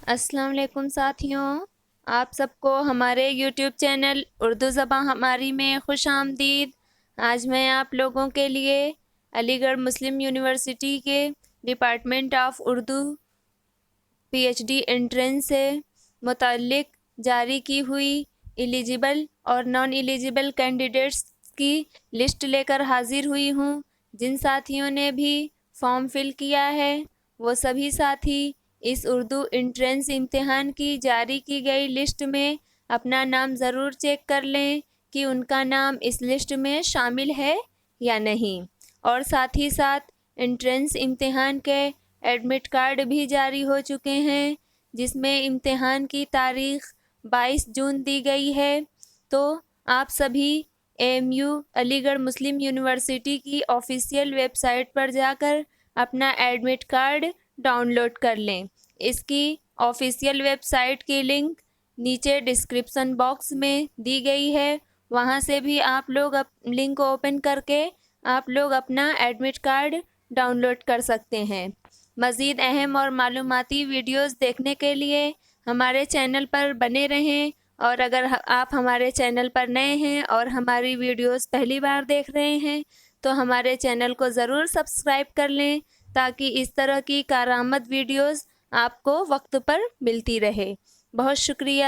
السلام علیکم ساتھیوں، آپ سب کو ہمارے یوٹیوب چینل اردو زبان ہماری میں خوش آمدید۔ آج میں آپ لوگوں کے لیے علی گڑھ مسلم یونیورسٹی کے department of Urdu PhD entrance سے متعلق جاری کی ہوئی ایلیجیبل اور نان ایلیجیبل کینڈیڈیٹس کی لسٹ لے کر حاضر ہوئی ہوں۔ جن ساتھیوں نے بھی فارم فل کیا ہے وہ سبھی ساتھی اس اردو انٹرنس امتحان کی جاری کی گئی لسٹ میں اپنا نام ضرور چیک کر لیں کہ ان کا نام اس لسٹ میں شامل ہے یا نہیں، اور ساتھ ہی ساتھ انٹرنس امتحان کے ایڈمٹ کارڈ بھی جاری ہو چکے ہیں جس میں امتحان کی تاریخ 22 جون دی گئی ہے۔ تو آپ سبھی AMU علی گڑھ مسلم یونیورسٹی کی آفیشیل ویب سائٹ پر جا کر اپنا ایڈمٹ کارڈ ڈاؤن لوڈ کر لیں۔ اس کی آفیشیل ویب سائٹ کی لنک نیچے ڈسکرپشن باکس میں دی گئی ہے، وہاں سے بھی آپ لوگ لنک کو اوپن کر کے آپ لوگ اپنا ایڈمٹ کارڈ ڈاؤن لوڈ کر سکتے ہیں۔ مزید اہم اور معلوماتی ویڈیوز دیکھنے کے لیے ہمارے چینل پر بنے رہیں، اور اگر آپ ہمارے چینل پر نئے ہیں اور ہماری ویڈیوز پہلی بار دیکھ رہے ہیں تو ہمارے چینل کو ضرور سبسکرائب کر لیں تاکہ اس طرح کی کارآمد ویڈیوز آپ کو وقت پر ملتی رہے۔ بہت شکریہ۔